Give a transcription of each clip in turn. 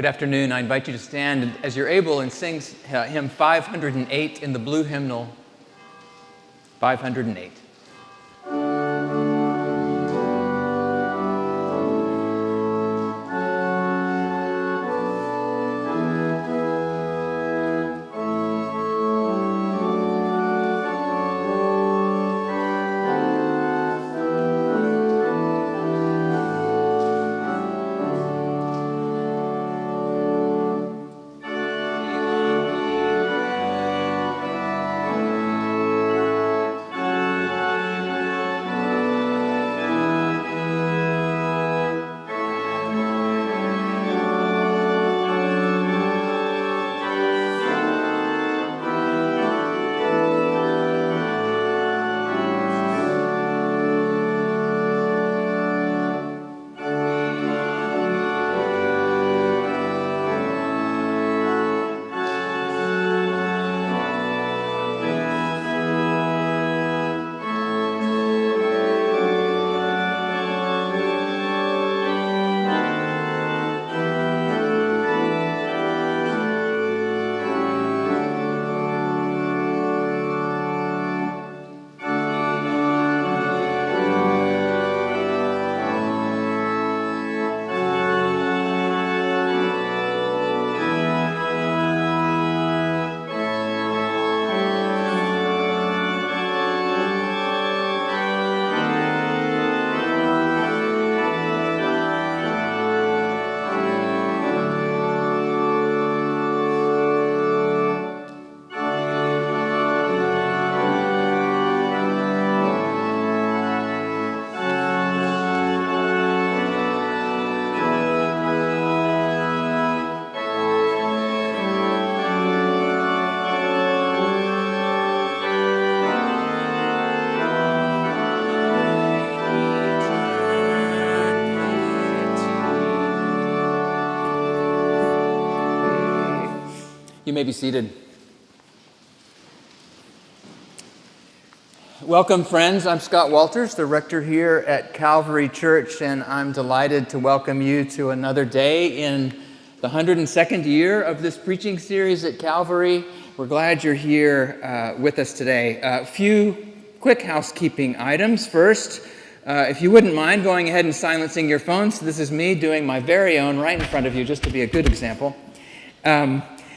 Good afternoon. I invite you to stand as you're able and sing hymn 508 in the blue hymnal, 508. You may be seated. Welcome, friends. I'm Scott Walters, the rector here at Calvary Church, and I'm delighted to welcome you to another day in the 102nd year of this preaching series at Calvary. We're glad you're here with us today. A few quick housekeeping items. First, if you wouldn't mind going ahead and silencing your phones. This is me doing my very own right in front of you, just to be a good example.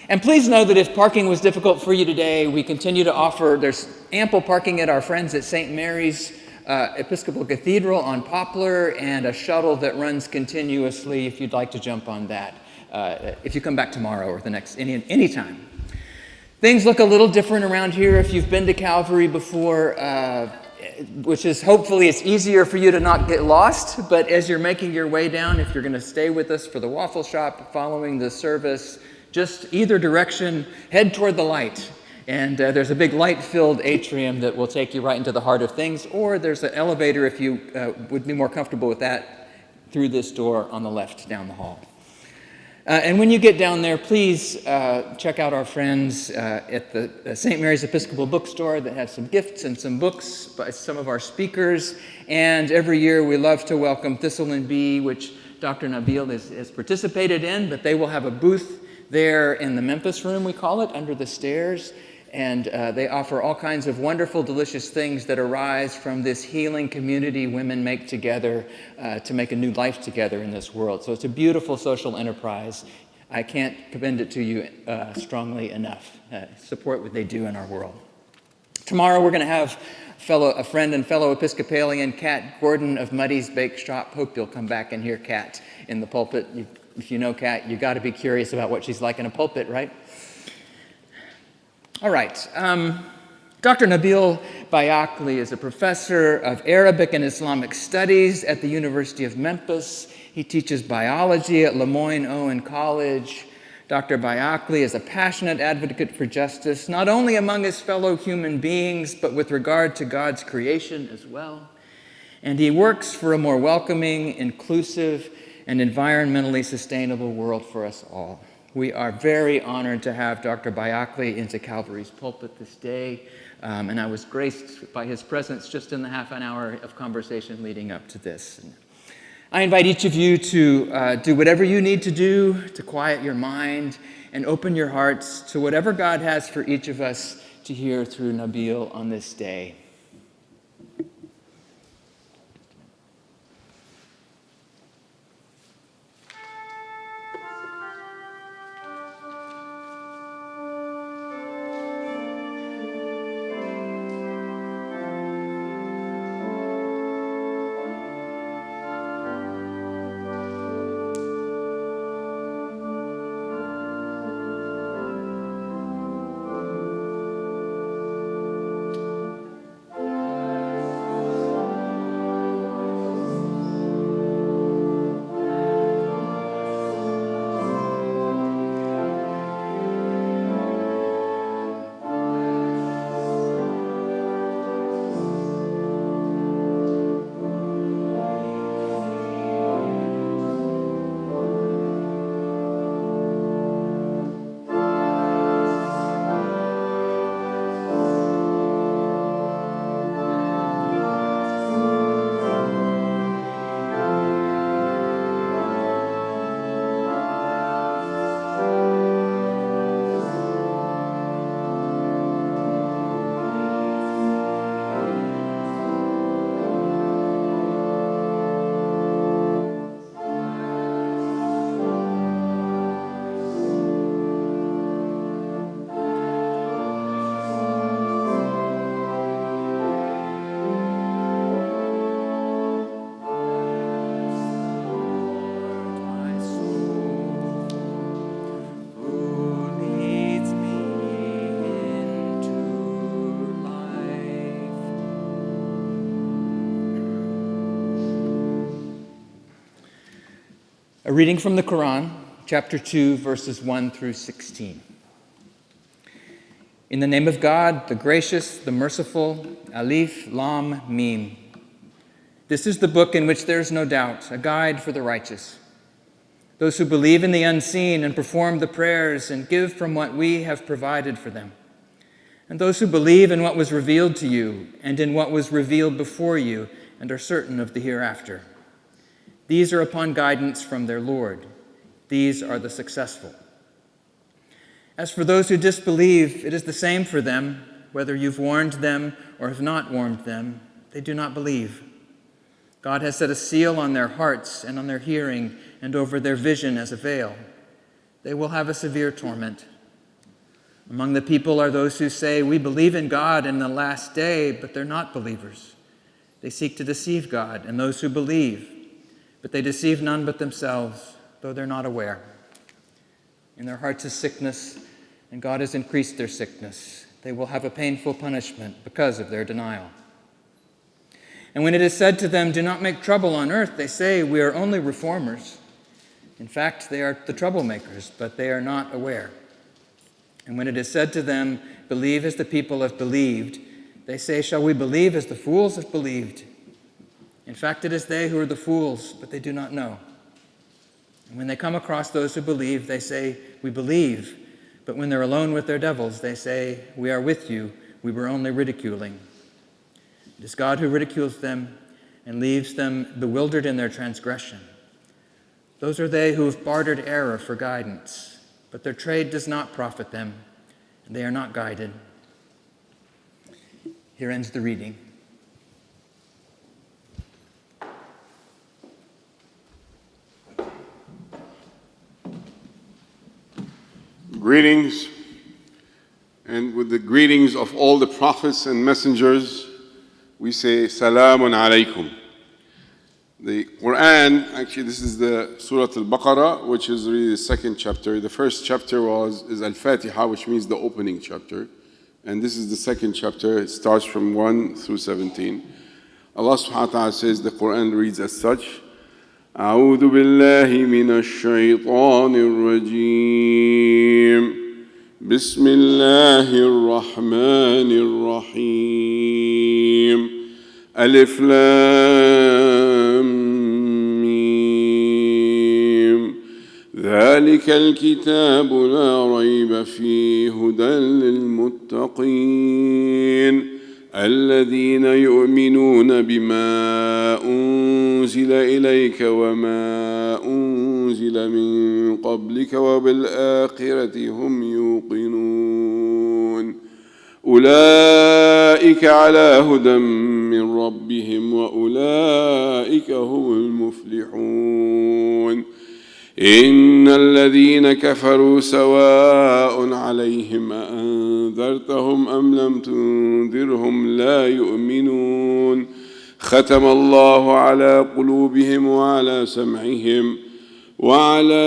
And please know that if parking was difficult for you today, we continue to offer, there's ample parking at our friends at St. Mary's Episcopal Cathedral on Poplar, and a shuttle that runs continuously if you'd like to jump on that, if you come back tomorrow or the next, any time. Things look a little different around here if you've been to Calvary before, which is hopefully it's easier for you to not get lost, but as you're making your way down, if you're going to stay with us for the waffle shop following the service, just either direction, head toward the light. And there's a big light-filled atrium that will take you right into the heart of things, or there's an elevator if you would be more comfortable with that through this door on the left down the hall. And when you get down there, please check out our friends at the St. Mary's Episcopal Bookstore that has some gifts and some books by some of our speakers. And every year we love to welcome Thistle and Bee, which Dr. Nabil has participated in, but they will have a booth there in the Memphis room, we call it, under the stairs, and they offer all kinds of wonderful, delicious things that arise from this healing community women make together to make a new life together in this world. So it's a beautiful social enterprise. I can't commend it to you strongly enough. Support what they do in our world. Tomorrow we're going to have a friend and fellow Episcopalian, Kat Gordon of Muddy's Bake Shop. Hope you'll come back and hear Kat in the pulpit. If you know Kat, you got to be curious about what she's like in a pulpit, right? All right. Dr. Nabil Bayakly is a professor of Arabic and Islamic studies at the University of Memphis. He teaches biology at Lemoyne Owen College. Dr. Bayakly is a passionate advocate for justice, not only among his fellow human beings, but with regard to God's creation as well. And he works for a more welcoming, inclusive, and environmentally sustainable world for us all. We are very honored to have Dr. Bayakly into Calvary's pulpit this day, and I was graced by his presence just in the half an hour of conversation leading up to this. I invite each of you to do whatever you need to do to quiet your mind and open your hearts to whatever God has for each of us to hear through Nabil on this day. A reading from the Quran, chapter 2, verses 1 through 16. In the name of God, the gracious, the merciful, Alif, Lam, Mim. This is the book in which there is no doubt, a guide for the righteous. Those who believe in the unseen and perform the prayers and give from what we have provided for them. And those who believe in what was revealed to you and in what was revealed before you and are certain of the hereafter. These are upon guidance from their Lord. These are the successful. As for those who disbelieve, it is the same for them, whether you've warned them or have not warned them. They do not believe. God has set a seal on their hearts and on their hearing and over their vision as a veil. They will have a severe torment. Among the people are those who say, we believe in God in the last day, but they're not believers. They seek to deceive God and those who believe. But they deceive none but themselves, though they're not aware. In their hearts is sickness, and God has increased their sickness. They will have a painful punishment because of their denial. And when it is said to them, do not make trouble on earth, they say, we are only reformers. In fact, they are the troublemakers, but they are not aware. And when it is said to them, believe as the people have believed, they say, shall we believe as the fools have believed? In fact, it is they who are the fools, but they do not know. And when they come across those who believe, they say, we believe. But when they're alone with their devils, they say, we are with you. We were only ridiculing. It is God who ridicules them and leaves them bewildered in their transgression. Those are they who have bartered error for guidance, but their trade does not profit them, and they are not guided. Here ends the reading. Greetings, and with the greetings of all the prophets and messengers, we say Salamun Alaikum. The Quran, actually this is the Surah Al-Baqarah, which is really the second chapter. The first chapter is Al-Fatiha, which means the opening chapter. And this is the second chapter. It starts from 1 through 17. Allah subhanahu wa ta'ala says, the Quran reads as such, أعوذ بالله من الشيطان الرجيم بسم الله الرحمن الرحيم ألف لام ميم ذلك الكتاب لا ريب فيه هدى للمتقين الذين يؤمنون بما أنزل إليك وما أنزل من قبلك وبالآخرة هم يوقنون أولئك على هدى من ربهم وأولئك هم المفلحون إن الذين كفروا سواء عليهم أأنذرتهم أم لم تنذرهم لا يؤمنون ختم الله على قلوبهم وعلى سمعهم وعلى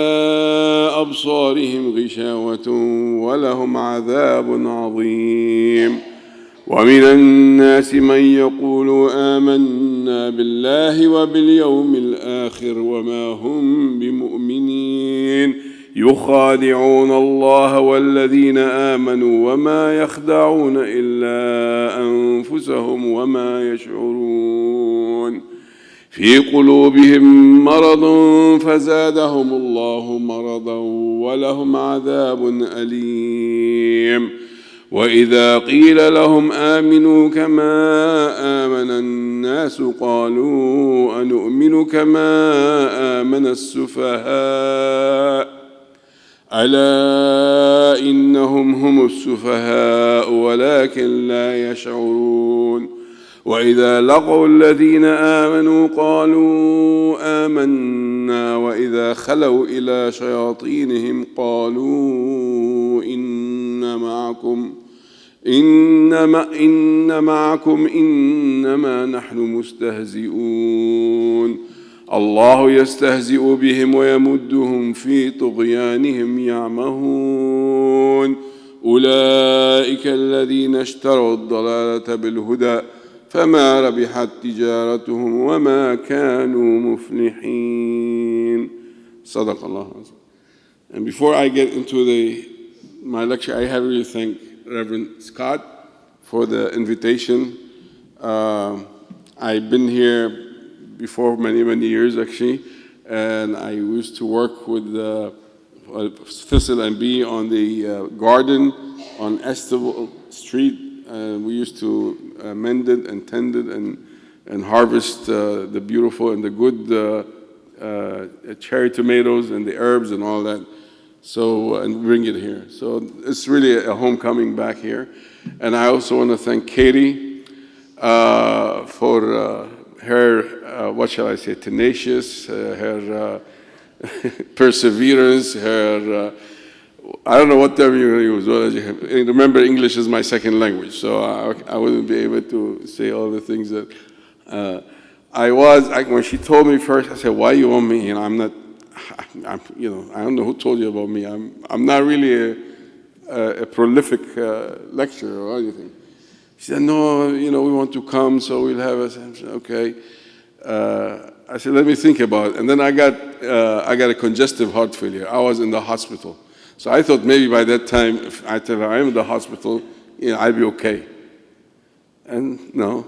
أبصارهم غشاوة ولهم عذاب عظيم ومن الناس من يقول آمنا بالله وباليوم الآخر وما هم بمؤمنين يخادعون الله والذين آمنوا وما يخدعون إلا أنفسهم وما يشعرون في قلوبهم مرض فزادهم الله مرضا ولهم عذاب أليم وإذا قيل لهم آمنوا كما آمن الناس قالوا أنؤمن كما آمن السفهاء ألا إنهم هم السفهاء ولكن لا يشعرون وإذا لقوا الذين آمنوا قالوا آمنا وإذا خلوا إلى شياطينهم قالوا إن معكم إنما نحن مستهزئون الله يستهزئ بهم ويمدهم في طغيانهم يعمهون أولئك الذين اشتروا الضلالة بالهدى فما ربحت تجارتهم وما كانوا مفلحين صدق الله. And before I get into my lecture, I have to really thank Reverend Scott for the invitation. I've been here before many, many years actually, and I used to work with Thistle and Bee on the garden on Estival Street. We used to mend it and tend it and harvest the beautiful and the good cherry tomatoes and the herbs and all that. So, and bring it here. So it's really a homecoming back here. And I also want to thank Katie for her, what shall I say, tenacious, her perseverance, her, I don't know what term you're going to use. Remember, English is my second language, so I wouldn't be able to say all the things that when she told me first, I said, why you want me? And I don't know who told you about me. I'm not really a prolific lecturer or anything. She said, no, we want to come, so we'll have us. I said, okay. I said, let me think about it. And then I got a congestive heart failure. I was in the hospital. So I thought maybe by that time, if I tell her I'm in the hospital, I'll be okay. And no.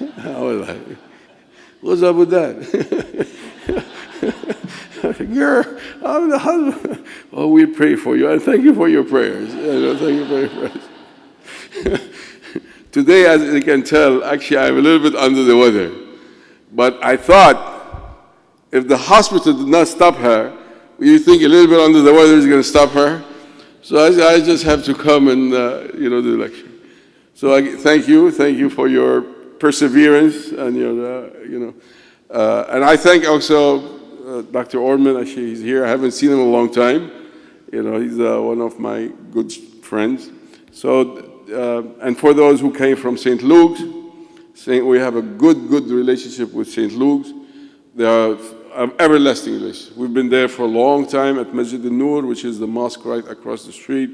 I was like, what's up with that? I said, girl, I'm in the hospital. Oh, we pray for you. And thank you for your prayers. Thank you for your prayers. Today, as you can tell, actually I'm a little bit under the weather. But I thought if the hospital did not stop her, you think a little bit under the weather is going to stop her? So I just have to come and, do the lecture. So thank you for your perseverance and your, and I thank also Dr. Orman. Actually, he's here. I haven't seen him in a long time. He's one of my good friends. So, and for those who came from St. Luke's, we have a good relationship with St. Luke's. They are an everlasting relationship. We've been there for a long time at Masjid al-Nur, which is the mosque right across the street,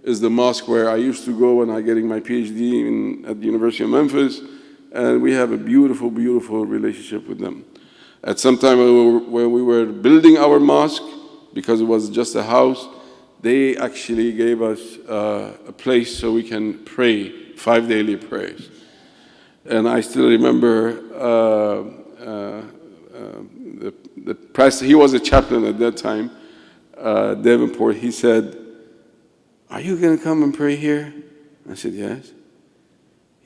is the mosque where I used to go when I was getting my PhD at the University of Memphis. And we have a beautiful, beautiful relationship with them. At some time when we were building our mosque, because it was just a house, they actually gave us a place so we can pray 5 daily prayers. And I still remember the pastor, he was a chaplain at that time, Davenport. He said, "Are you going to come and pray here?" I said, "Yes."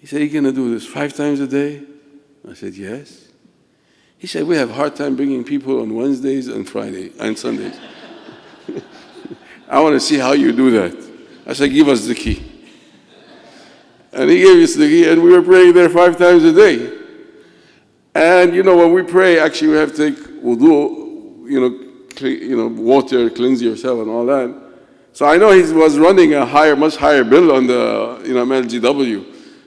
He said, "You're going to do this 5 times a day?" I said, "Yes." He said, "We have a hard time bringing people on Wednesdays and Fridays and Sundays." "I want to see how you do that." I said, "Give us the key." And he gave us the key, and we were praying there 5 times a day. And when we pray, actually we have to take wudu, water, cleanse yourself and all that. So I know he was running a much higher bill on the MLGW.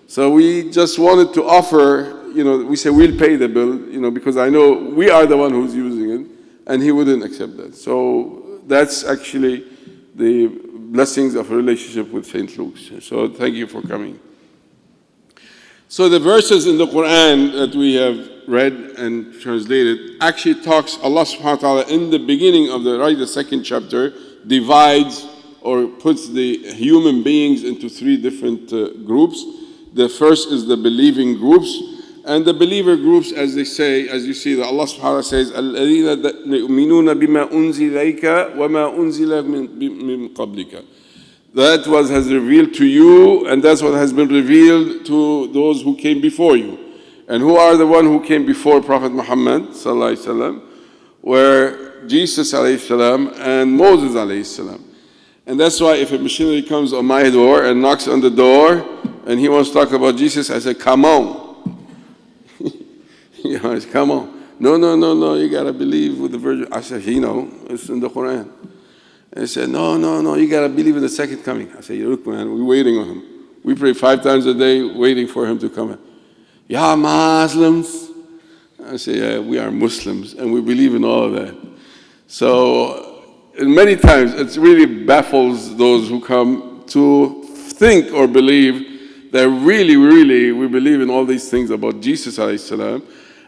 So we just wanted to offer, we say we'll pay the bill, because I know we are the one who's using it, and he wouldn't accept that. So that's actually the blessings of a relationship with St. Luke's. So thank you for coming. So the verses in the Quran that we have read and translated actually talks, Allah subhanahu wa ta'ala in the beginning of the second chapter divides or puts the human beings into 3 different groups. The first is the believing groups. And the believer groups, as you see, that Allah subhanahu wa ta'ala says, الَّذِينَ يُؤْمِنُونَ بِمَا أُنزِلَ إِلَيْكَ وَمَا أُنزِلَ مِن قَبْلِكَ. That what has revealed to you, and that's what has been revealed to those who came before you. And who are the one who came before Prophet Muhammad sallallahu alaihi wasallam? Were Jesus alayhi salam and Moses alayhi salam. And that's why if a missionary comes on my door and knocks on the door and he wants to talk about Jesus, I say, "Come on." Come on. No, you got to believe with the Virgin. I said, it's in the Quran. And he said, no, you got to believe in the second coming. I said, "Look, man, we're waiting on him. We pray 5 times a day waiting for him to come in." "Yeah, Muslims." I say, "Yeah, we are Muslims and we believe in all of that." So many times it really baffles those who come to think or believe that really we believe in all these things about Jesus alayhi salam.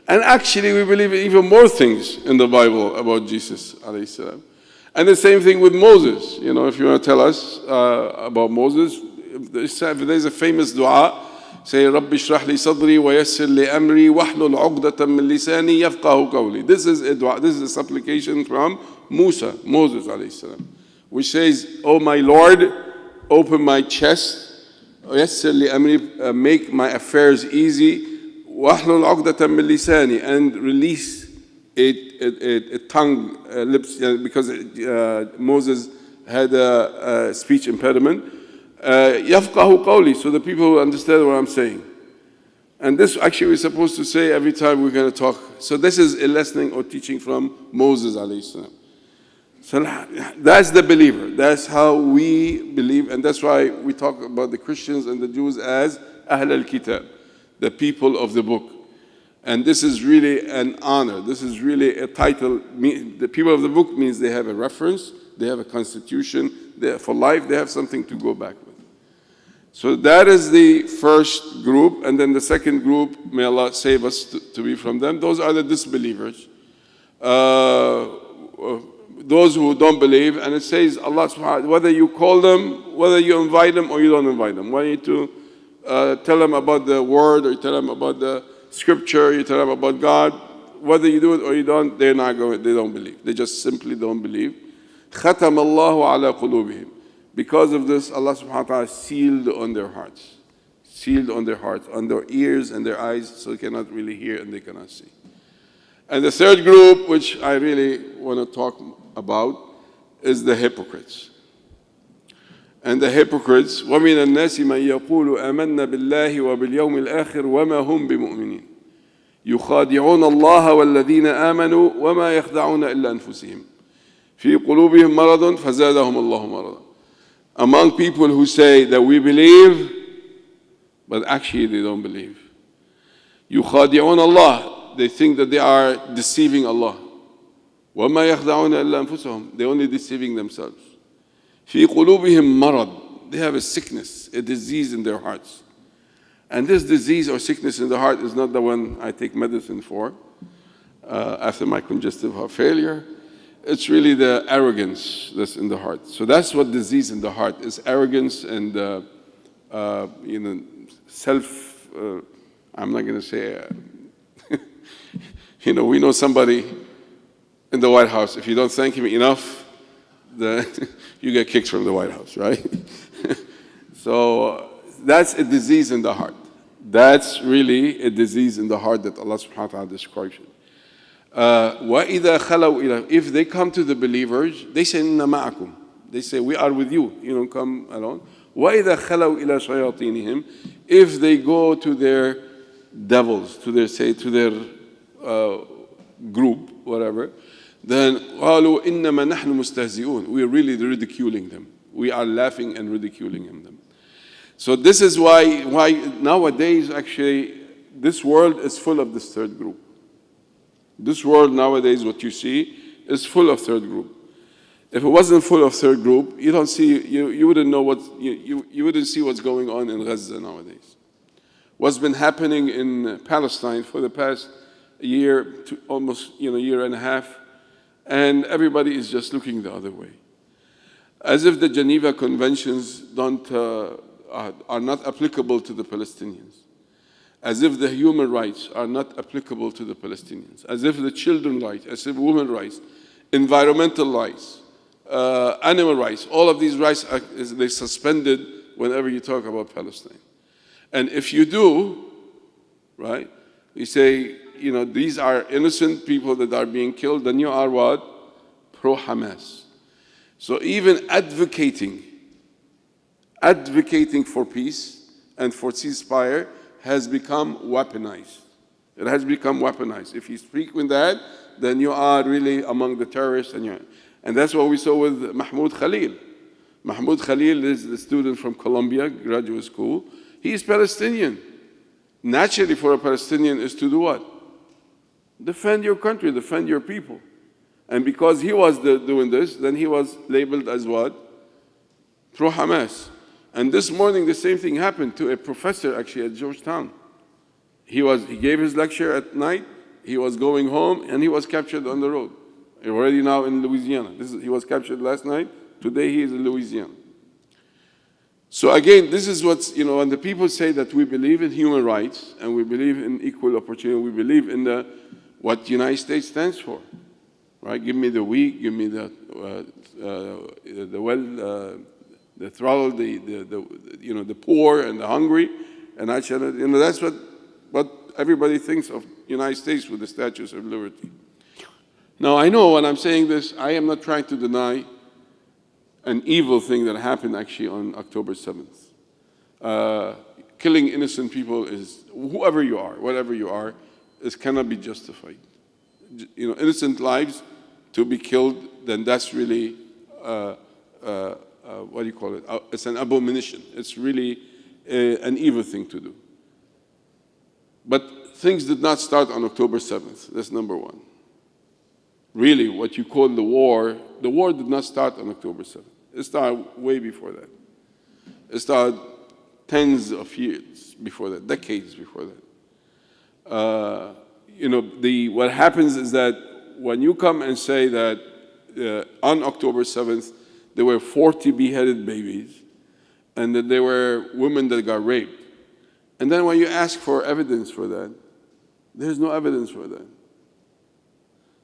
And actually we believe in even more things in the Bible about Jesus alayhi salam. And the same thing with Moses. If you want to tell us about Moses, there's a famous dua. Say, "Rabbi shrah li sadri wa yassir li amri wahlul 'uqdatan min lisani yafqahu qawli." This is a dua. This is a supplication from Moses alayhi salam, which says, "Oh my Lord, open my chest, yassir li amri, make my affairs easy, wahlul 'uqdatan min lisani, and release a tongue, lips, because Moses had a speech impediment. Yafqahu qawli, so the people will understand what I'm saying." And this actually we're supposed to say every time we're going to talk. So this is a lesson or teaching from Moses alayhi salam. So that's the believer. That's how we believe, and that's why we talk about the Christians and the Jews as Ahl al-Kitab, the people of the book. And this is really an honor. This is really a title. The people of the book means they have a reference, they have a constitution, for life they have something to go back with. So that is the first group, and then the second group, may Allah save us to be from them. Those are the disbelievers. Those who don't believe, and it says Allah subhanahu wa ta'ala, whether you call them, whether you invite them or you don't invite them, whether you tell them about the word or you tell them about the scripture, you tell them about God, whether you do it or you don't, they don't believe. They just simply don't believe. ختم الله على قلوبهم. Because of this, Allah subhanahu wa ta'ala sealed on their hearts. Sealed on their hearts, on their ears and their eyes, so they cannot really hear and they cannot see. And the third group, which I really want to talk about, is the hypocrites. And the hypocrites, وَمِنَ النَّاسِ مَنْ يَقُولُ آمَنَّا بِاللَّهِ وَبِالْيَوْمِ الْآخِرِ وَمَا هُمْ بِمُؤْمِنِينَ يُخَادِعُونَ اللَّهَ وَالَّذِينَ آمَنُوا وَمَا يَخْدَعُونَ إِلَّا أَنفُسِهِمْ فِي قُلُوبِهِمْ مَرَضٌ فَزَادَهُمُ اللَّهُ مَرَضًا. Among people who say that we believe, but actually they don't believe. يُخَادِعُونَ اللَّهَ, they think that they are deceiving Allah. وَمَا يَخْدَعُونَ إِلَّا أَنفُسَهُمْ, they're only deceiving themselves. فِي قُلُوبِهِمْ مَرَضٌ, they have a sickness, a disease in their hearts. And this disease or sickness in the heart is not the one I take medicine for after my congestive heart failure. It's really the arrogance that's in the heart. So that's what disease in the heart is: arrogance and self. I'm not going to say. We know somebody in the White House. If you don't thank him enough, you get kicked from the White House, right? So that's a disease in the heart. That's really a disease in the heart that Allah subhanahu wa ta'ala describes it. وَإِذَا خَلَوْا إِلَى, if they come to the believers, they say, إِنَّ مَعَكُمْ. They say, we are with you. You don't come alone. وَإِذَا خَلَوْا إِلَى شَيَاطِينِهِمْ, if they go to their devils, to their group, whatever, then قَالُوا إِنَّمَا نَحْنُ مُسْتَهْزِئُونَ. We are really ridiculing them. We are laughing and ridiculing them. So this is why nowadays, actually, this world is full of this third group. This world nowadays, what you see, is full of third group. If it wasn't full of third group, you wouldn't know you wouldn't see what's going on in Gaza nowadays. What's been happening in Palestine for the past year, to almost year and a half, and everybody is just looking the other way, as if the Geneva Conventions are not applicable to the Palestinians, as if the human rights are not applicable to the Palestinians, as if the children's rights, as if women's rights, environmental rights, animal rights, all of these rights they suspended whenever you talk about Palestine. And if you do, right, you say, these are innocent people that are being killed, then you are what? Pro-Hamas. So even advocating for peace and for ceasefire has become weaponized. It has become weaponized. If you speak with that, then you are really among the terrorists. And that's what we saw with Mahmoud Khalil. Mahmoud Khalil is the student from Columbia Graduate School. He is Palestinian. Naturally, for a Palestinian is to do what? Defend your country, defend your people. And because he was doing this, then he was labeled as what? Pro-Hamas. And this morning, the same thing happened to a professor actually at Georgetown. He gave his lecture at night, he was going home, and he was captured on the road. Already now in Louisiana. He was captured last night, today he is in Louisiana. So again, this is what's, when the people say that we believe in human rights, and we believe in equal opportunity, we believe in what the United States stands for. Right? Give me the weak, give me the throttle, the poor and the hungry, and I shall, that's what everybody thinks of the United States with the Statues of Liberty. Now I know when I'm saying this, I am not trying to deny an evil thing that happened actually on October 7th. Killing innocent people is, whoever you are, whatever you are, cannot be justified. Innocent lives to be killed, then that's really, what do you call it? It's an abomination. It's really an evil thing to do. But things did not start on October 7th. That's number one. Really, what you call the war did not start on October 7th. It started way before that. It started tens of years before that, decades before that. What happens is that when you come and say that on October 7th, there were 40 beheaded babies, and that there were women that got raped, and then when you ask for evidence for that, there's no evidence for that.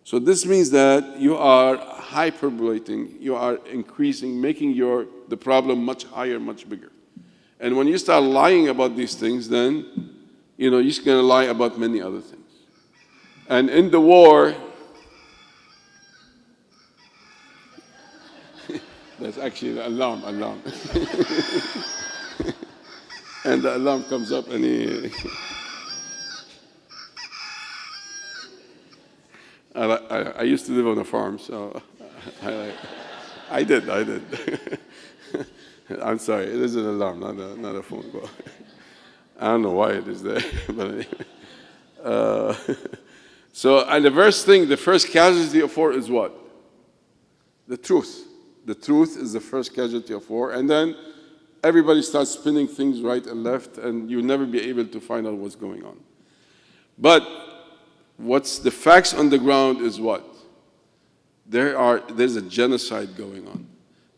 So this means that you are hyperbolating, you are increasing, making the problem much higher, much bigger. And when you start lying about these things, then you're just going to lie about many other things. And in the war, that's actually the alarm. And the alarm comes up and I used to live on a farm, so I did. I'm sorry, it is an alarm, not a phone call. I don't know why it is there, but anyway. So, and the first casualty of war is what? The truth. The truth is the first casualty of war, and then everybody starts spinning things right and left, and you'll never be able to find out what's going on. But what's the facts on the ground is what? There's a genocide going on.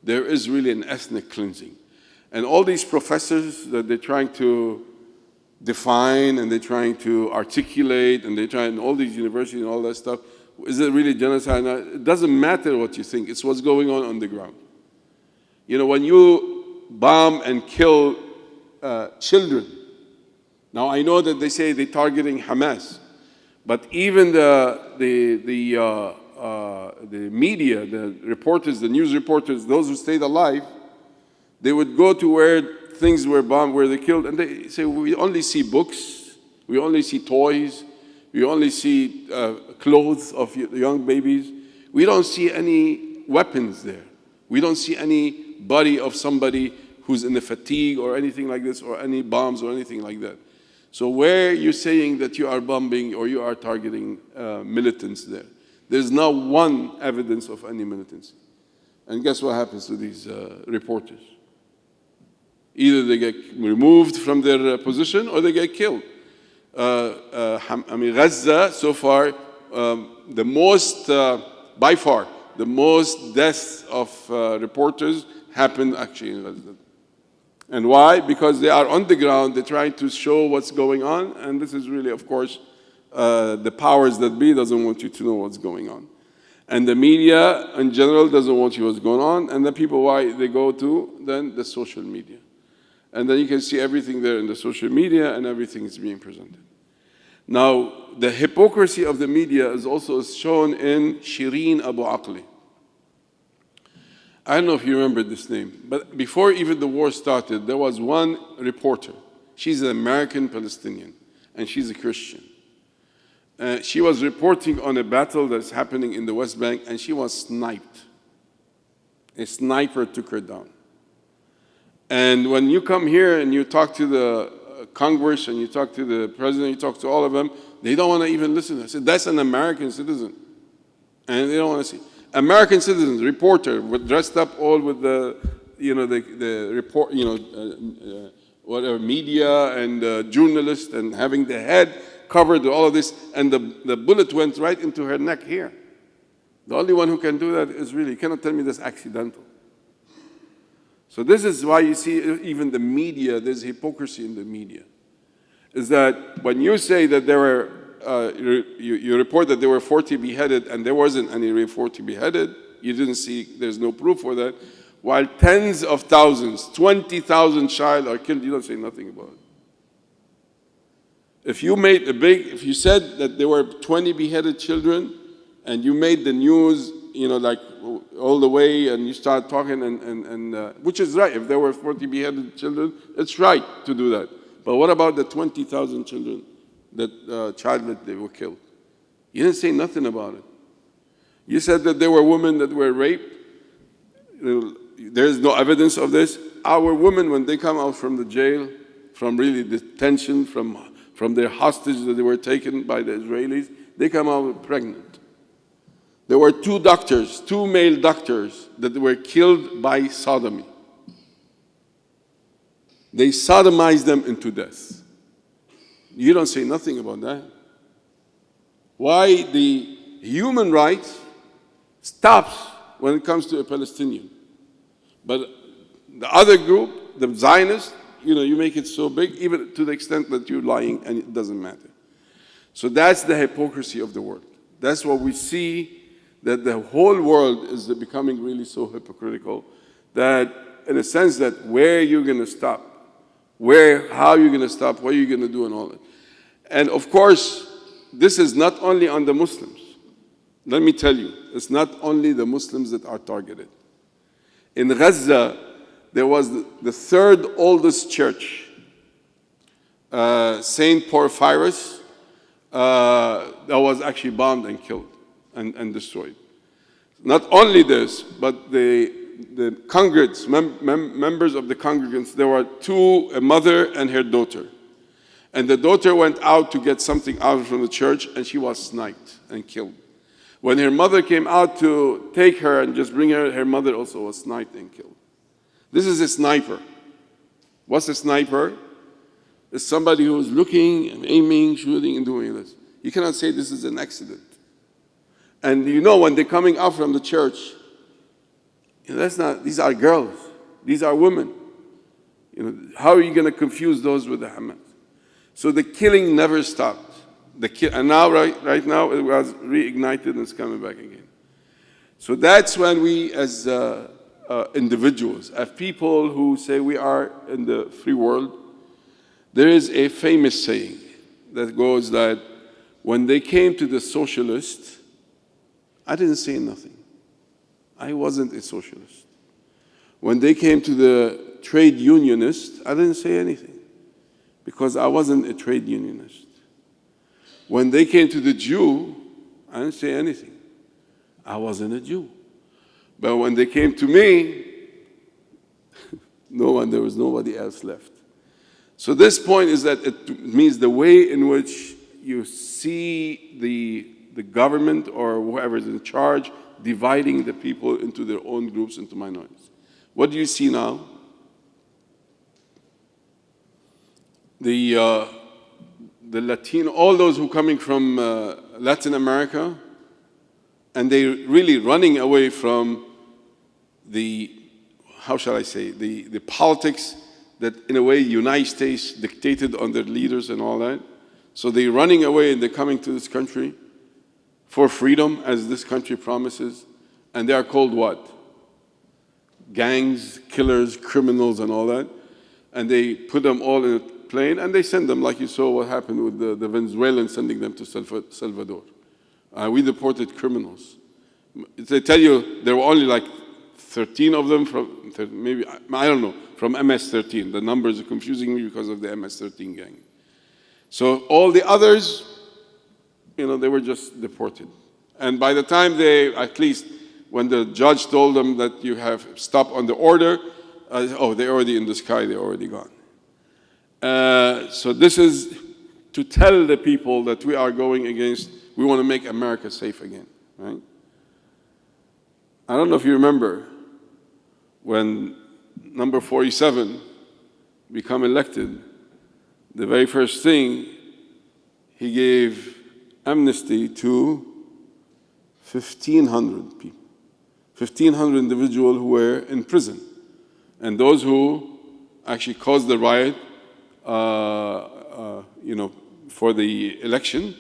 There is really an ethnic cleansing. And all these professors that they're trying to define and they're trying to articulate and and all these universities and all that stuff, is it really genocide? It doesn't matter what you think. It's what's going on the ground. When you bomb and kill children, Now I know that they say they're targeting Hamas, but even the media, the reporters, the news reporters, those who stayed alive, they would go to where things were bombed, where they killed, and they say, we only see books, we only see toys, we only see clothes of young babies. We don't see any weapons there. We don't see any body of somebody who's in the fatigue or anything like this, or any bombs or anything like that. So where you're saying that you are bombing or you are targeting militants there, there's not one evidence of any militancy. And guess what happens to these reporters? Either they get removed from their position or they get killed. Gaza, so far, the most, by far, the most deaths of reporters happened actually in Gaza. And why? Because they are on the ground, they're trying to show what's going on, and this is really, of course, the powers that be doesn't want you to know what's going on. And the media, in general, doesn't want you to know what's going on, and the people, why they go to, then the social media. And then you can see everything there in the social media, and everything is being presented. Now, the hypocrisy of the media is also shown in Shireen Abu Akleh. I don't know if you remember this name, but before even the war started, there was one reporter. She's an American Palestinian, and she's a Christian. She was reporting on a battle that's happening in the West Bank, and she was sniped. A sniper took her down. And when you come here and you talk to the Congress and you talk to the president, you talk to all of them, they don't want to even listen. I said, that's an American citizen. And they don't want to see. American citizens, reporter, dressed up all with the report, whatever, media and journalists, and having the head covered with all of this, and the bullet went right into her neck here. The only one who can do that is really, you cannot tell me that's accidental. So this is why you see even the media, there's hypocrisy in the media. Is that when you say that there were, you report that there were 40 beheaded, and there wasn't any 40 beheaded, you didn't see, there's no proof for that, while tens of thousands, 20,000 child are killed, you don't say nothing about it. If you said that there were 20 beheaded children, and you made the news, like all the way, and you start talking, and which is right. If there were 40 beheaded children, it's right to do that. But what about the 20,000 children that they were killed? You didn't say nothing about it. You said that there were women that were raped. There is no evidence of this. Our women, when they come out from the jail, from really detention, from their hostage that they were taken by the Israelis, they come out pregnant. There were two male doctors that were killed by sodomy. They sodomized them into death. You don't say nothing about that. Why the human rights stops when it comes to a Palestinian. But the other group, the Zionists, you make it so big, even to the extent that you're lying and it doesn't matter. So that's the hypocrisy of the world. That's what we see, that the whole world is becoming really so hypocritical that, in a sense, that where you're going to stop, how you're going to stop, what you're going to do and all that. And of course, this is not only on the Muslims. Let me tell you, it's not only the Muslims that are targeted. In Gaza, there was the third oldest church, Saint Porphyrius, that was actually bombed and killed and destroyed. Not only this, but the congregants, members of the congregants, there were a mother and her daughter. And the daughter went out to get something out from the church, and she was sniped and killed. When her mother came out to take her and just bring her, her mother also was sniped and killed. This is a sniper. What's a sniper? It's somebody who's looking and aiming, shooting, and doing this. You cannot say this is an accident. And when they're coming out from the church, these are girls. These are women. How are you going to confuse those with the Hamas? So the killing never stopped. And now, right now, it was reignited and it's coming back again. So that's when we, as individuals, as people who say we are in the free world, There is a famous saying that goes that when they came to the socialists, I didn't say nothing. I wasn't a socialist. When they came to the trade unionists, I didn't say anything because I wasn't a trade unionist. When they came to the Jew, I didn't say anything. I wasn't a Jew. But when they came to me, there was nobody else left. So this point is that it means the way in which you see the government or whoever is in charge dividing the people into their own groups, into minorities. What do you see now? The Latino, all those who are coming from Latin America, and they're really running away from the, how shall I say, the politics that in a way United States dictated on their leaders and all that. So they're running away and they're coming to this country for freedom, as this country promises. And they are called what? Gangs, killers, criminals, and all that. And they put them all in a plane and they send them, like you saw what happened with the Venezuelans sending them to Salvador. We deported criminals. They tell you there were only like 13 of them from, maybe, I don't know, from MS-13. The numbers are confusing me because of the MS-13 gang. So all the others, they were just deported. And by the time at least when the judge told them that you have stopped on the order, they're already in the sky, they're already gone. So this is to tell the people that we are going against, we want to make America safe again, right? I don't know if you remember when number 47 became elected, the very first thing, he gave amnesty to 1,500 people, 1,500 individuals who were in prison. And those who actually caused the riot, for the election,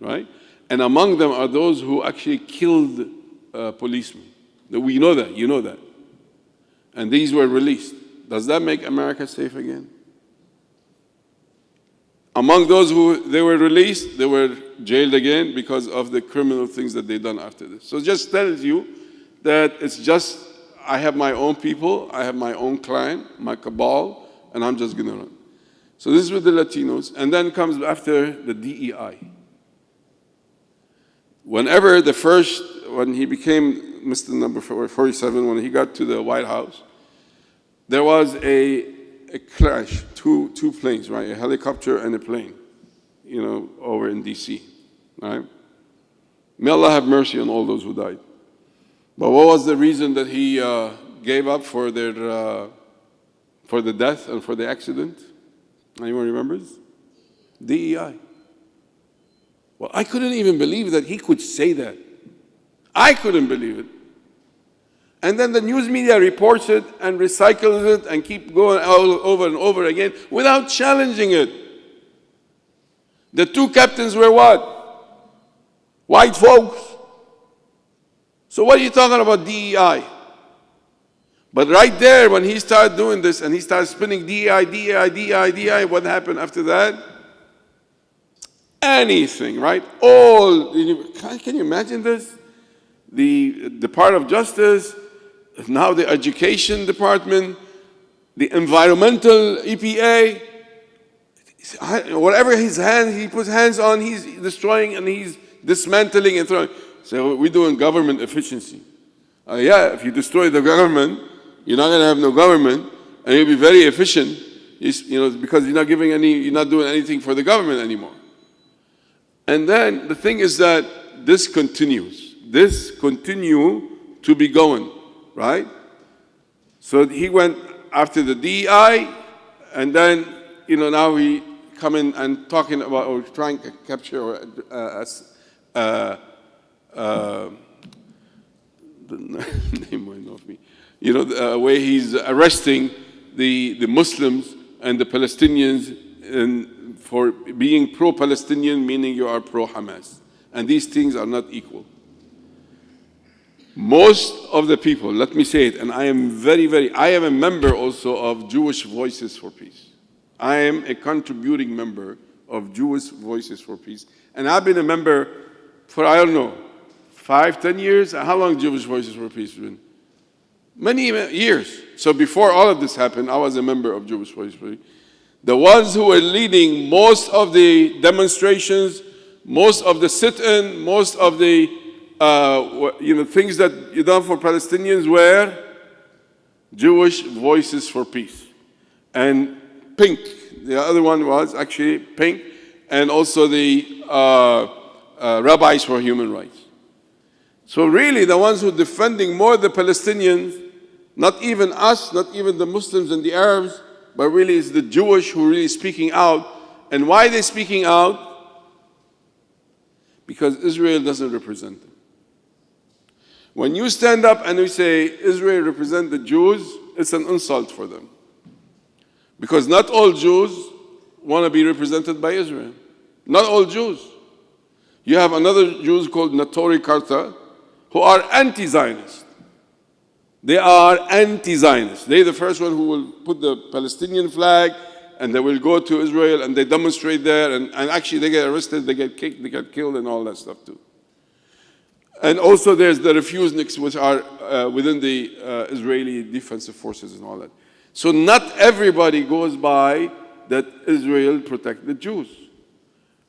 right? And among them are those who actually killed policemen. We know that, you know that. And these were released. Does that make America safe again? Among those who they were released, they were jailed again because of the criminal things that they done after this. So it just tells you that it's just, I have my own people, I have my own clan, my cabal, and I'm just going to run. So this is with the Latinos, and then comes after the DEI. Whenever when he became Mr. Number 47, when he got to the White House, there was a crash, two planes, right? A helicopter and a plane, over in DC, right? May Allah have mercy on all those who died. But what was the reason that he gave up for the death and for the accident? Anyone remembers? DEI. Well, I couldn't even believe that he could say that. I couldn't believe it. And then the news media reports it and recycles it and keep going all over and over again without challenging it. The two captains were what? White folks. So what are you talking about DEI? But right there, when he started doing this and he started spinning DEI, what happened after that? Anything, right? Can you imagine this? The Department of Justice, now the Education Department, the Environmental EPA, whatever he puts hands on, he's destroying and he's dismantling and throwing. So we're doing government efficiency. If you destroy the government, you're not going to have no government, and you'll be very efficient, because you're not doing anything for the government anymore. And then the thing is that this continues. This continue to be going, right? So he went after the DEI, and then, now he coming and talking about or trying to capture the name went off me. The way he's arresting the Muslims and the Palestinians and for being pro-Palestinian, meaning you are pro-Hamas. And these things are not equal. Most of the people, let me say it, and I am I am a member also of Jewish Voices for Peace. I am a contributing member of Jewish Voices for Peace. And I've been a member for, I don't know, 5, 10 years? How long Jewish Voices for Peace been? Many years. So before all of this happened, I was a member of Jewish Voices for Peace. The ones who were leading most of the demonstrations, most of the sit-in, most of the things that you done for Palestinians were Jewish Voices for Peace. And Pink, the other one was actually Pink, and also the Rabbis for Human Rights. So really the ones who are defending more the Palestinians, not even us, not even the Muslims and the Arabs, but really it's the Jewish who are really speaking out. And why are they speaking out? Because Israel doesn't represent them. When you stand up and you say Israel represents the Jews, it's an insult for them. Because not all Jews want to be represented by Israel. Not all Jews. You have another Jews called Natori Karta who are anti-Zionist. They are anti-Zionist. They're the first one who will put the Palestinian flag and they will go to Israel and they demonstrate there and actually they get arrested, they get kicked, they get killed and all that stuff too. And also there's the refuseniks which are within the Israeli defensive forces and all that. So not everybody goes by that Israel protect the Jews.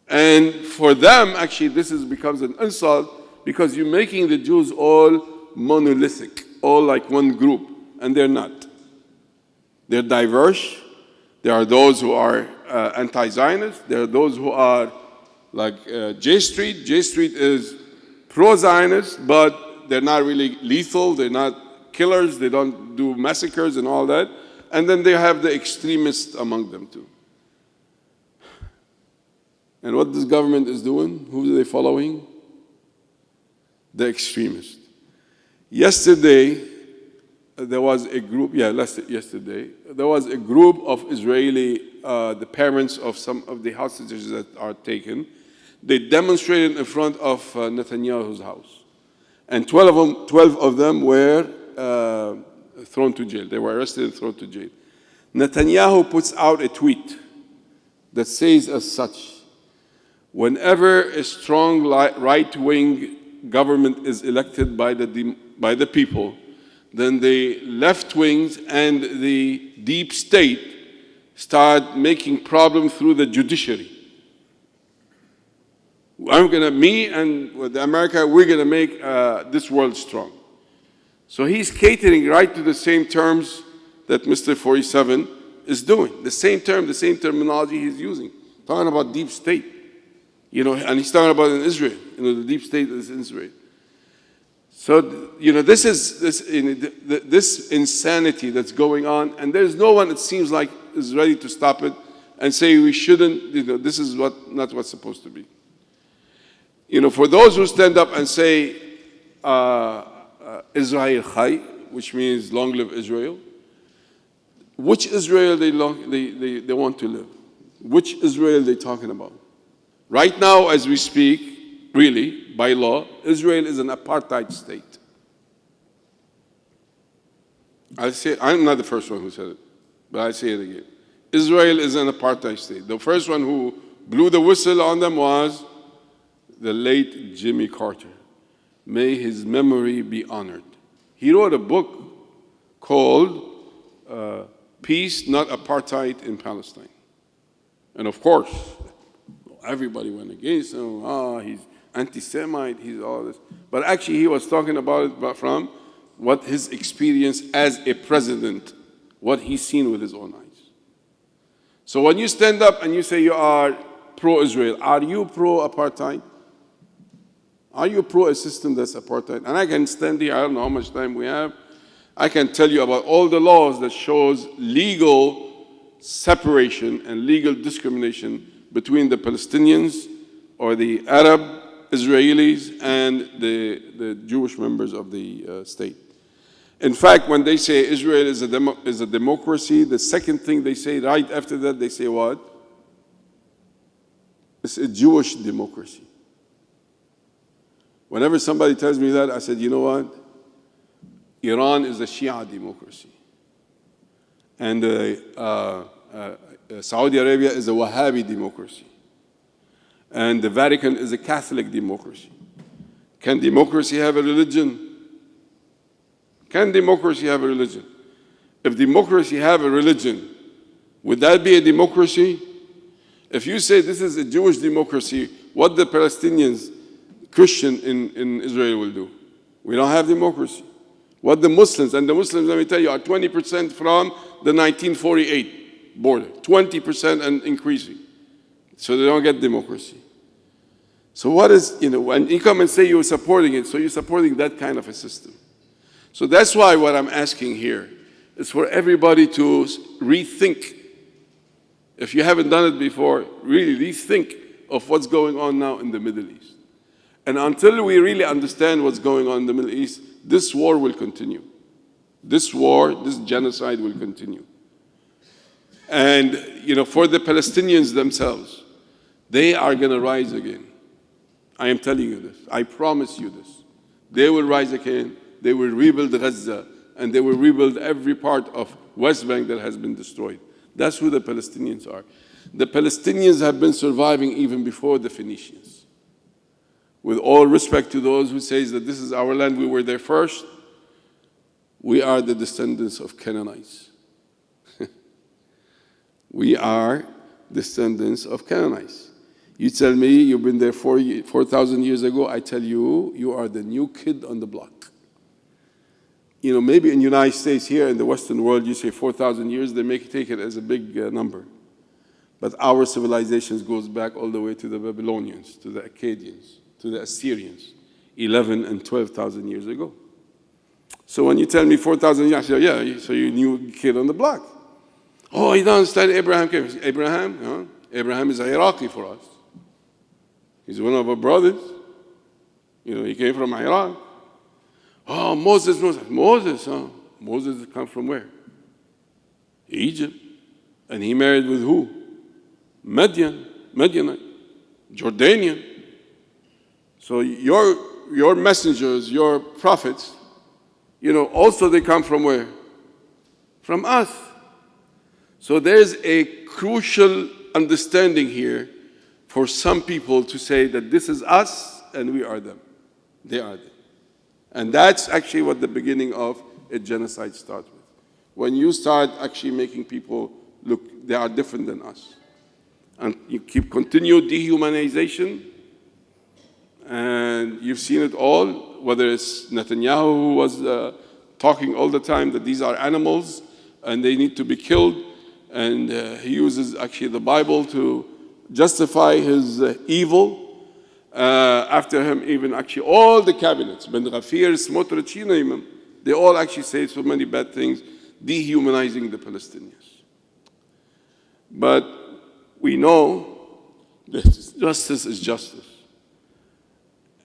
And for them, actually, this becomes an insult because you're making the Jews all monolithic, all like one group, and they're not. They're diverse. There are those who are anti-Zionist. There are those who are like J Street. J Street is pro-Zionist, but they're not really lethal. They're not killers. They don't do massacres and all that. And then they have the extremists among them too. And what this government is doing, who are they following? The extremists. Yesterday, there was a group, yesterday, there was a group of Israeli, the parents of some of the hostages that are taken. They demonstrated in front of Netanyahu's house. And 12 of them were thrown to jail. They were arrested and thrown to jail. Netanyahu puts out a tweet that says as such, whenever a strong right-wing government is elected by the people, then the left wings and the deep state start making problems through the judiciary. Me and with America, we're going to make this world strong. So he's catering right to the same terms that Mr. 47 is doing. The same terminology he's using. Talking about deep state. And he's talking about in Israel. The deep state is in Israel. So, this insanity that's going on, and there's no one, it seems like, is ready to stop it and say we shouldn't, this is not what's supposed to be. For those who stand up and say, Israel Chai, which means long live Israel, which Israel they want to live? Which Israel are they talking about? Right now, as we speak, really, by law, Israel is an apartheid state. I'm not the first one who said it, but I say it again. Israel is an apartheid state. The first one who blew the whistle on them was the late Jimmy Carter. May his memory be honored. He wrote a book called Peace, Not Apartheid in Palestine. And of course, everybody went against him. He's anti-Semite, he's all this. But actually, he was talking about it from what his experience as a president, what he's seen with his own eyes. So when you stand up and you say you are pro-Israel, are you pro-apartheid? Are you pro a system that's apartheid? And I can stand here, I don't know how much time we have. I can tell you about all the laws that shows legal separation and legal discrimination between the Palestinians or the Arab Israelis and the Jewish members of the state. In fact, when they say Israel is a democracy, the second thing they say right after that, they say what? It's a Jewish democracy. Whenever somebody tells me that, I said, you know what? Iran is a Shia democracy. And Saudi Arabia is a Wahhabi democracy, and the Vatican is a Catholic democracy. Can democracy have a religion? Can democracy have a religion? If democracy have a religion, would that be a democracy? If you say this is a Jewish democracy, what the Palestinians, Christian in Israel will do? We don't have democracy. What the Muslims, and the Muslims, let me tell you, are 20% from the 1948 border, 20% and increasing. So they don't get democracy. So what is, when you come and say you're supporting it, so you're supporting that kind of a system. So that's why what I'm asking here is for everybody to rethink. If you haven't done it before, really rethink of what's going on now in the Middle East. And until we really understand what's going on in the Middle East, this war will continue. This war, this genocide will continue. And, for the Palestinians themselves, they are going to rise again. I am telling you this. I promise you this. They will rise again. They will rebuild Gaza, and they will rebuild every part of West Bank that has been destroyed. That's who the Palestinians are. The Palestinians have been surviving even before the Phoenicians. With all respect to those who say that this is our land, we were there first, we are the descendants of Canaanites. We are descendants of Canaanites. You tell me you've been there 4,000 years ago, I tell you, you are the new kid on the block. Maybe in the United States here in the Western world, you say 4,000 years, they take it as a big number. But our civilizations goes back all the way to the Babylonians, to the Akkadians, to the Assyrians, 11 and 12,000 years ago. So when you tell me 4,000 years, I say, yeah, so you're a new kid on the block. Oh, you don't understand Abraham came. Abraham? Huh? Abraham is Iraqi for us. He's one of our brothers. He came from Iraq. Oh, Moses, huh? Moses come from where? Egypt. And he married with who? Midianite, Jordanian. So your messengers, your prophets, also they come from where? From us. So there's a crucial understanding here for some people to say that this is us and we are them. They are them. And that's actually what the beginning of a genocide starts with. When you start actually making people look, they are different than us. And you continue dehumanization, and you've seen it all, whether it's Netanyahu who was talking all the time that these are animals and they need to be killed, and he uses actually the Bible to justify his evil. After him, even actually all the cabinets, Ben Ghafir, Smotrich, they all actually say so many bad things, dehumanizing the Palestinians. But we know that justice is justice,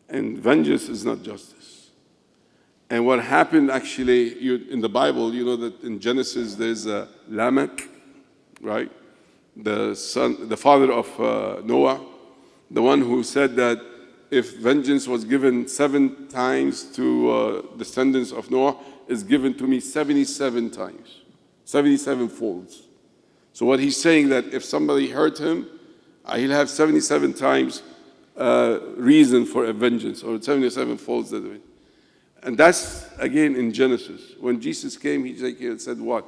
and vengeance is not justice. And what happened actually in the Bible, that in Genesis there's a Lamech, right? The father of Noah, the one who said that if vengeance was given 7 times to descendants of Noah, is given to me 77 times, 77 folds. So what he's saying that if somebody hurt him, he'll have 77 times reason for a vengeance, or 77 folds that way. And that's, again, in Genesis. When Jesus came, he said what?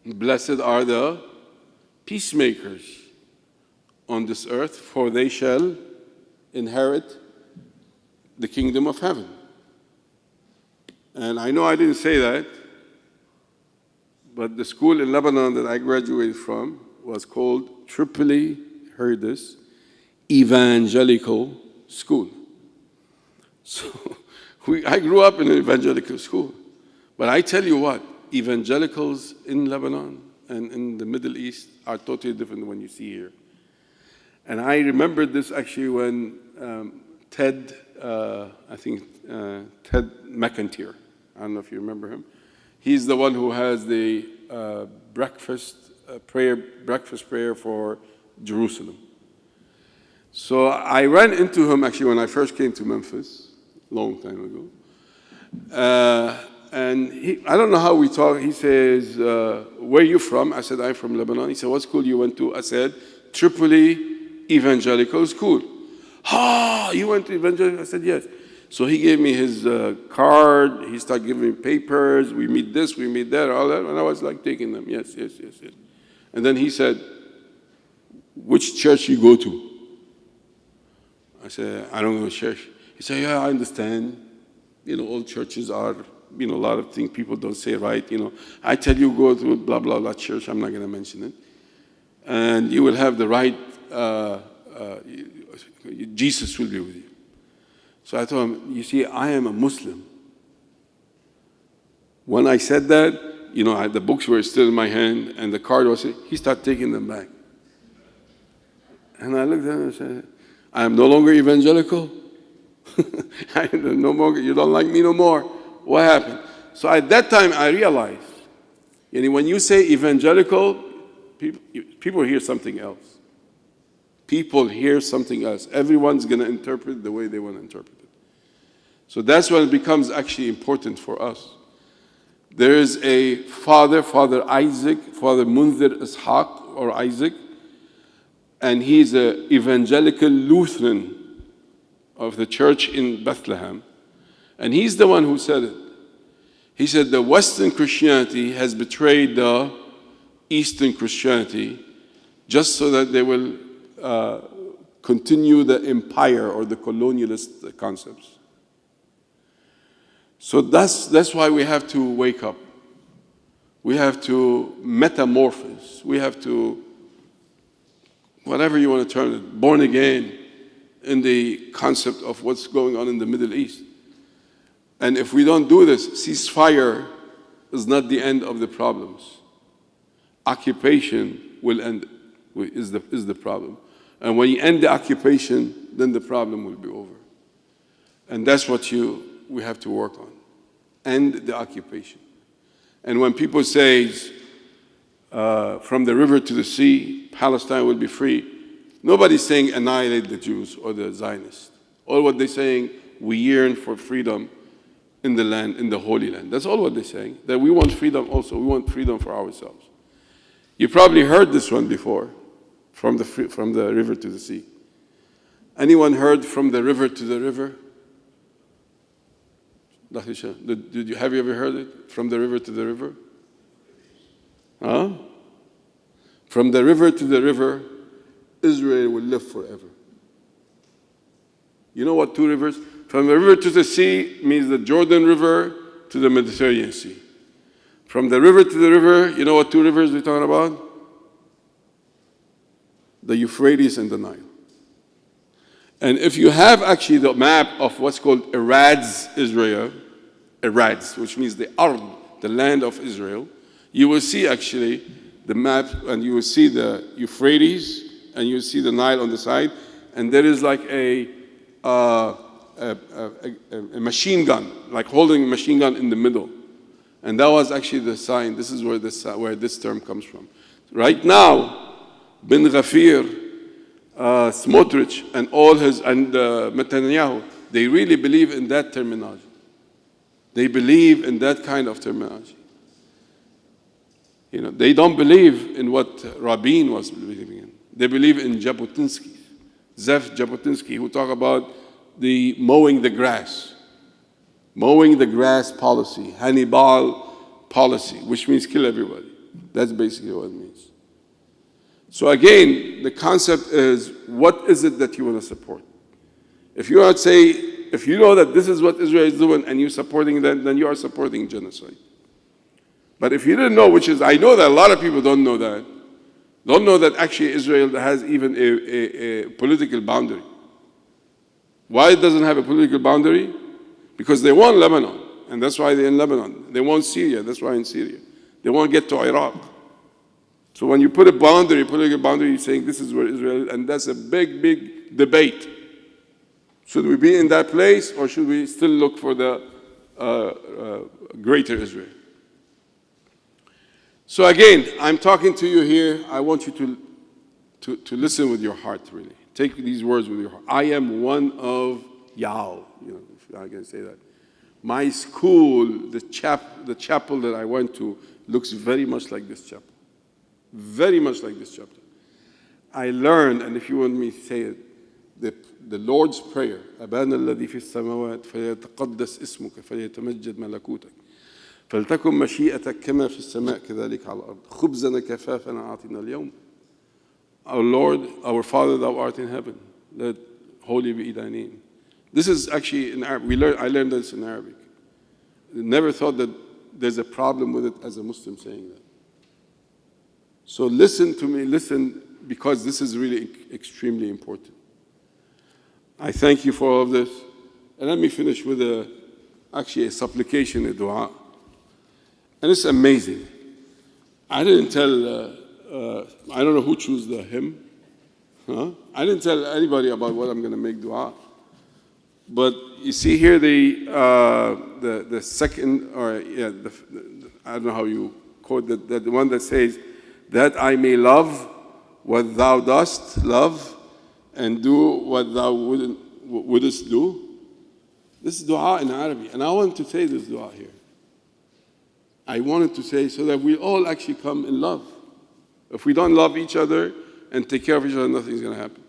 Blessed are the peacemakers on this earth, for they shall inherit the kingdom of heaven. And I know I didn't say that, but the school in Lebanon that I graduated from was called Tripoli, heard this, Evangelical School. So I grew up in an evangelical school. But I tell you what, evangelicals in Lebanon and in the Middle East are totally different than what you see here. And I remember this actually when Ted McIntyre, I don't know if you remember him. He's the one who has the breakfast prayer for Jerusalem. So I ran into him actually when I first came to Memphis, long time ago. And I don't know how we talk. He says, where are you from? I said, I'm from Lebanon. He said, what school you went to? I said, Tripoli Evangelical School. Ah, you went to Evangelical? I said, yes. So he gave me his card. He started giving me papers. We meet this, we meet that, all that. And I was like taking them. Yes. And then he said, which church you go to? I said, I don't go to church. He said, yeah, I understand. All churches are, a lot of things people don't say right. I tell you, go to blah, blah, blah church. I'm not going to mention it. And you will have the right, Jesus will be with you. So I told him, you see, I am a Muslim. When I said that, the books were still in my hand, and the card was, he started taking them back. And I looked at him and said, I am no longer evangelical. You don't like me no more. What happened? So at that time, I realized, when you say evangelical, people hear something else. People hear something else. Everyone's going to interpret the way they want to interpret it. So that's when it becomes actually important for us. There is a Father Isaac, Father Munzir Ishaq or Isaac, and he's an evangelical Lutheran of the church in Bethlehem. And he's the one who said it. He said the Western Christianity has betrayed the Eastern Christianity just so that they will continue the empire or the colonialist concepts. So that's why we have to wake up. We have to metamorphose. We have to, whatever you want to term it, born again in the concept of what's going on in the Middle East. And if we don't do this, ceasefire is not the end of the problems. Occupation will end, is the problem. And when you end the occupation, then the problem will be over. And that's what we have to work on. End the occupation. And when people say, from the river to the sea, Palestine will be free, nobody's saying annihilate the Jews or the Zionists. All what they're saying, we yearn for freedom in the land, in the Holy Land. That's all what they're saying. That we want freedom also. We want freedom for ourselves. You probably heard this one before, from the river to the sea. Anyone heard from the river to the river? Have you ever heard it? From the river to the river? Huh? From the river to the river, Israel will live forever. You know what two rivers? From the river to the sea means the Jordan River to the Mediterranean Sea. From the river to the river, you know what two rivers we're talking about? The Euphrates and the Nile. And if you have actually the map of what's called Erad's Israel, Erad's, which means the Ard, the land of Israel, you will see actually the map, and you will see the Euphrates, and you will see the Nile on the side, and there is like a machine gun, like holding a machine gun in the middle. And that was actually the sign. This is where this term comes from. Right now, Ben Ghafir, Smotrich, and Netanyahu, they really believe in that terminology. They believe in that kind of terminology. They don't believe in what Rabin was believing in. They believe in Jabotinsky, Zev Jabotinsky, who talk about the mowing the grass policy, Hannibal policy, which means kill everybody. That's basically what it means. So again, the concept is, what is it that you want to support? If you want to say, if you know that this is what Israel is doing and you're supporting that, then you are supporting genocide. But if you didn't know, which is, I know that a lot of people don't know that actually Israel has even a political boundary. Why it doesn't have a political boundary? Because they want Lebanon, and that's why they're in Lebanon. They want Syria, that's why in Syria. They won't get to Iraq. So when you put a political boundary, you're saying this is where Israel is, and that's a big, big debate. Should we be in that place, or should we still look for the greater Israel? So again, I'm talking to you here. I want you to listen with your heart, really. Take these words with your heart. I am one of Yao, if I can say that. My school, the chapel that I went to, looks very much like this chapel. Very much like this chapel. I learned, and if you want me to say it, the Lord's Prayer, أبانا الذي في السماوات فليتقدس اسمك فليتمجد ملكوتك فلتكن مشيئتك كما في السماء كذلك على الأرض خبزنا كفافنا أعطنا اليوم. Our Lord, our Father, thou art in heaven, let holy be thy name. This is actually in Arabic. I learned this in Arabic. I never thought that there's a problem with it as a Muslim saying that. So listen to me, listen, because this is really extremely important. I thank you for all of this. And let me finish with actually a supplication, a dua. And it's amazing. I didn't tell, I don't know who chose the hymn. Huh? I didn't tell anybody about what I'm going to make dua. But you see here the second, or yeah, I don't know how you quote that, the one that says, that I may love what thou dost love and do what thou wouldest do. This is dua in Arabic, and I want to say this dua here. I wanted to say so that we all actually come in love. If we don't love each other and take care of each other, nothing's going to happen.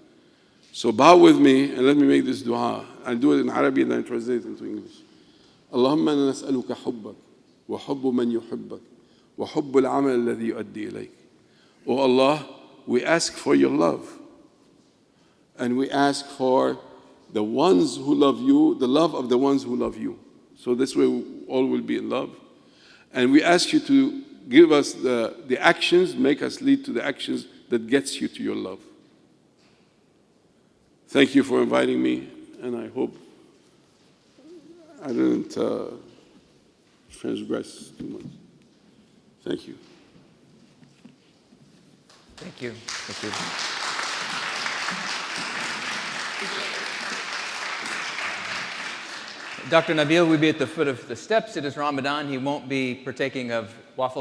So bow with me and let me make this dua. I'll do it in Arabic and then translate it into English. اللهم إنا نسألك حبك وحب من يحبك وحب العمل الذي يؤدي إليك. Oh Allah, we ask for your love. And we ask for the ones who love you, the love of the ones who love you. So this way we all will be in love. And we ask you to give us the actions, make us lead to the actions that gets you to your love. Thank you for inviting me, and I hope I didn't transgress too much. Thank you. Thank you. Thank you. Dr. Nabil will be at the foot of the steps. It is Ramadan. He won't be partaking of waffle